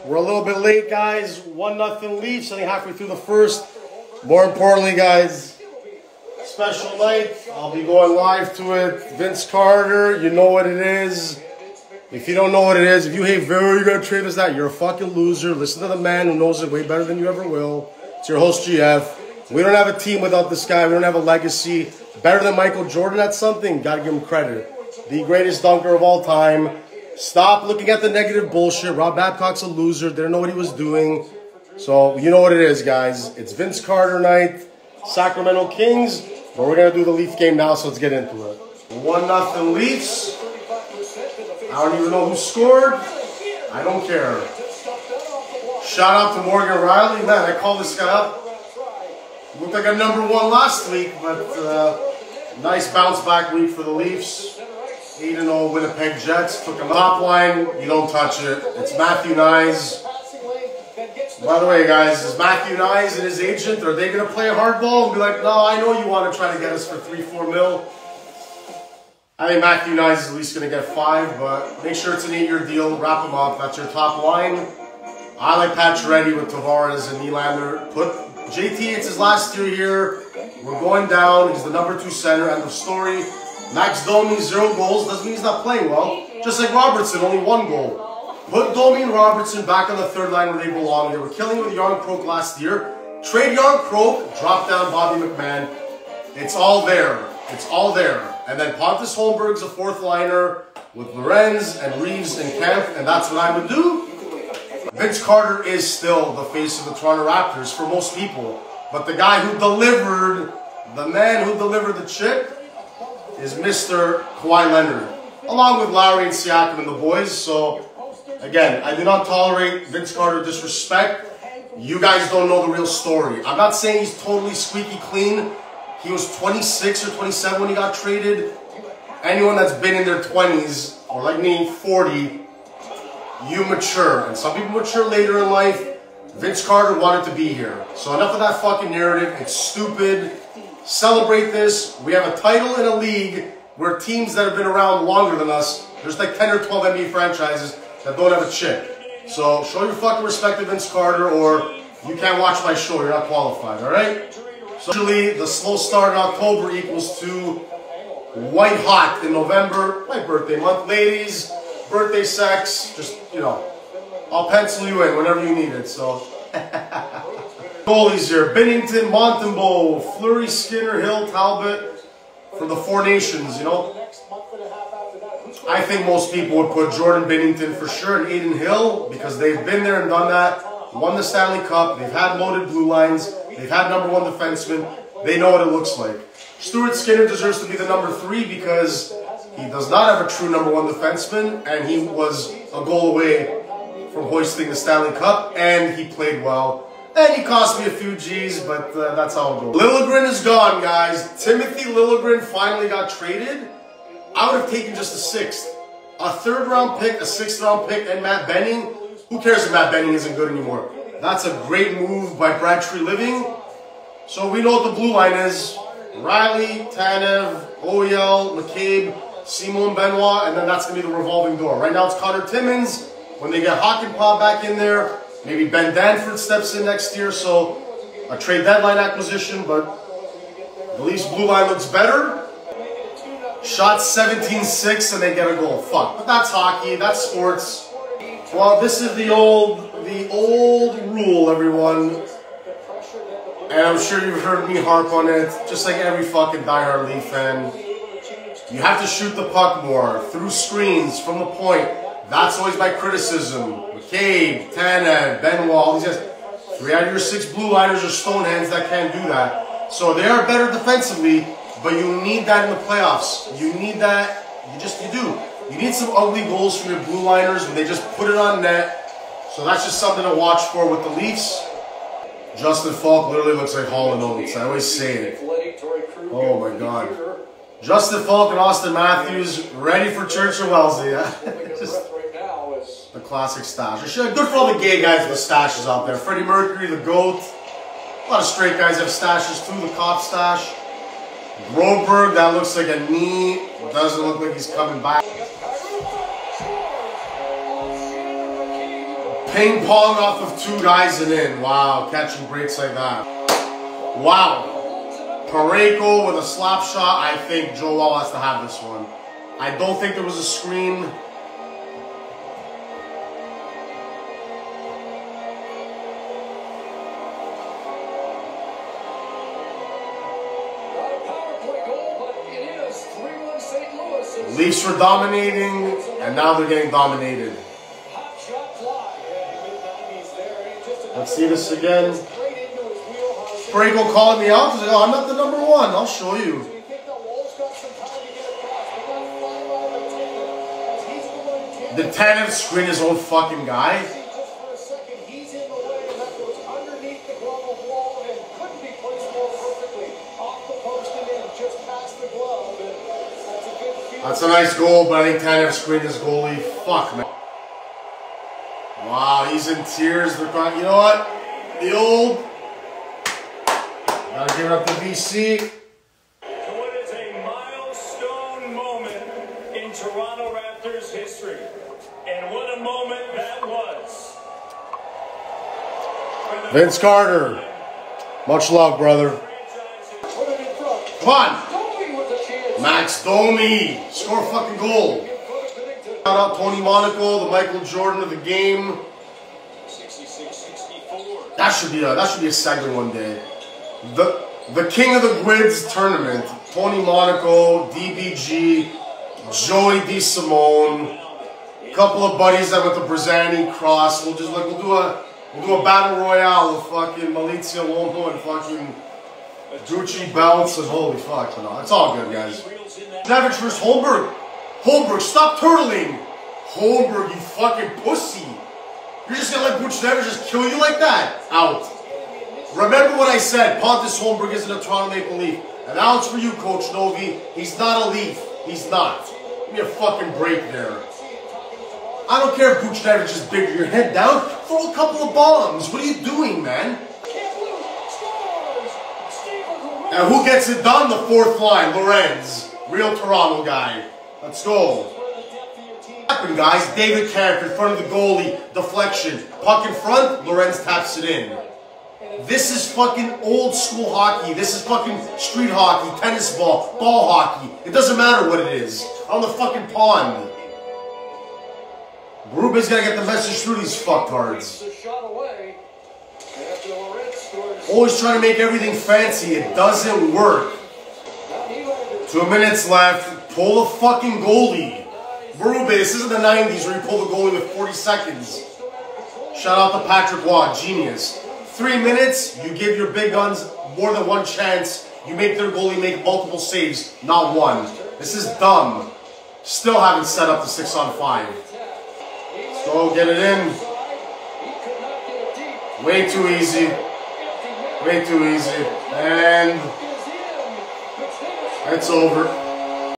We're a little bit late, guys. 1-0 Leafs, only halfway through the first. More importantly, guys, special night. I'll be going live to it. Vince Carter, you know what it is. If you don't know what it is, if you hate very good trade as that, you're a fucking loser. Listen to the man who knows it way better than you ever will. It's your host, GF. We don't have a team without this guy. We don't have a legacy. Better than Michael Jordan at something, gotta give him credit. The greatest dunker of all time. Stop looking at the negative bullshit. Rob Babcock's a loser. Didn't know what he was doing. So, you know what it is, guys. It's Vince Carter night. Sacramento Kings. But we're going to do the Leaf game now, so let's get into it. 1-0 Leafs. I don't even know who scored. I don't care. Shout out to Morgan Riley. Man, I called this guy up. Looked like a #1 last week, but nice bounce back week for the Leafs. 8-0 Winnipeg Jets. Took a top line. You don't touch it. It's Matthew Knies. By the way, guys, is Matthew Knies and his agent, are they going to play a hardball and be like, no, I know you want to try to get us for 3-4 mil. I think Matthew Knies is at least going to get 5, but make sure it's an 8-year deal. Wrap him up. That's your top line. I like Pacioretty with Tavares and Nylander. Put JT, it's his last year here. We're going down. He's the #2 center. End of story. Max Domi, 0 goals. Doesn't mean he's not playing well. Just like Robertson, only 1 goal. Put Domi and Robertson back on the third line where they belong. They were killing with Yarncroke last year. Trade Yarncroke, drop down Bobby McMahon. It's all there. It's all there. And then Pontus Holmberg's a 4th liner with Lorenz and Reeves and Kemp, and that's what I would do. Vince Carter is still the face of the Toronto Raptors for most people. But the guy who delivered, the man who delivered the chip, is Mr. Kawhi Leonard, along with Lowry and Siakam and the boys. So, again, I do not tolerate Vince Carter disrespect. You guys don't know the real story. I'm not saying he's totally squeaky clean. He was 26 or 27 when he got traded. Anyone that's been in their 20s, or like me, 40, you mature. And some people mature later in life. Vince Carter wanted to be here. So enough of that fucking narrative. It's stupid. Celebrate this. We have a title in a league where teams that have been around longer than us, there's like 10 or 12 NBA franchises that don't have a chip. So show your fucking respect to Vince Carter, or you can't watch my show. You're not qualified, all right? So usually the slow start in October equals to white hot in November. My birthday month. Ladies, birthday sex, just, you know, I'll pencil you in whenever you need it, so. Goalies here. Binnington, Montembeault, Fleury, Skinner, Hill, Talbot for the 4 Nations, you know. I think most people would put Jordan Binnington for sure and Aiden Hill because they've been there and done that. Won the Stanley Cup. They've had loaded blue lines. They've had #1 defenseman. They know what it looks like. Stuart Skinner deserves to be the #3 because he does not have a true #1 defenseman, and he was a goal away from hoisting the Stanley Cup, and he played well. And he cost me a few G's, but that's how it goes. Liljegren is gone, guys. Timothy Liljegren finally got traded. I would have taken just a 6th. A 3rd-round pick, a 6th-round pick, and Matt Benning. Who cares if Matt Benning isn't good anymore? That's a great move by Brad Treliving. So we know what the blue line is. Riley, Tanev, OEL, McCabe, Simon Benoit, and then that's going to be the revolving door. Right now it's Connor Timmins. When they get Hakanpää back in there, maybe Ben Danford steps in next year, so a trade deadline acquisition, but the Leafs blue line looks better. Shot 17-6 and they get a goal. Fuck, but that's hockey, that's sports. Well, this is the old rule, everyone. And I'm sure you've heard me harp on it, just like every fucking diehard Leaf fan. You have to shoot the puck more, through screens, from the point. That's always my criticism. McCabe, Tanev, Benoit, all these guys. 3 out of your 6 blue liners are stonehands that can't do that. So they are better defensively, but you need that in the playoffs. You need that. You do. You need some ugly goals from your blue liners when they just put it on net. So that's just something to watch for with the Leafs. Justin Falk literally looks like Hall & Oates. I always say it. Oh my God. Justin Falk and Austin Matthews ready for Church of Wellesley. Just the classic stash. Good for all the gay guys with stashes out there. Freddie Mercury, the GOAT. A lot of straight guys have stashes too. The cop stash. Broberg, that looks like a knee. Doesn't look like he's coming back. Ping pong off of 2 guys and in. Wow, catching breaks like that. Wow. Pareko with a slap shot. I think Joe Wall has to have this one. I don't think there was a screen. Leafs were dominating, and now they're getting dominated. Let's see this again. Pareko calling me out. He's like, oh, I'm not the number 1. I'll show you. Did Tanev screen his own fucking guy? That's a nice goal, but I think Tanev screened his goalie. Fuck, man. Wow, he's in tears. They're crying. You know what? The old. Gotta give it up to BC. What is a milestone moment in Toronto Raptors history. And what a moment that was. Vince Carter. Much love, brother. Come on. Max Domi. Score a fucking goal. Shout out Tony Monaco, the Michael Jordan of the game. 66-64. That should be a segment one day. The King of the Grids tournament. Tony Monaco, DBG, Joey DeSimone, a couple of buddies that went to Brazani Cross. We'll do a battle royale with fucking Malizia Lomo and fucking Gucci belts and holy fuck, no, it's all good, guys. Savage versus Holmberg. Holmberg, stop turtling. Holmberg, you fucking pussy. You're just gonna let Buchnevich just kill you like that? Out. Remember what I said. Pontus Holmberg isn't a Toronto Maple Leaf. And now it's for you, Coach Novi. He's not a Leaf. He's not. Give me a fucking break there. I don't care if Buchnevich is bigger. Your head down. Throw a couple of bombs. What are you doing, man? And who gets it done? The 4th line, Lorenz. Real Toronto guy. Let's go. What happened, guys? David Kampf in front of the goalie. Deflection. Puck in front. Lorenz taps it in. This is fucking old school hockey. This is fucking street hockey, tennis ball, ball hockey. It doesn't matter what it is. On the fucking pond. Berube's gotta get the message through these fucktards. Always trying to make everything fancy. It doesn't work. 2 minutes left. Pull the fucking goalie. Berube, this isn't the 90s where you pull the goalie with 40 seconds. Shout out to Patrick Waugh, genius. 3 minutes, you give your big guns more than one chance. You make their goalie make multiple saves, not one. This is dumb. Still haven't set up the 6-on-5. Let's go, get it in. Way too easy. Way too easy. And it's over.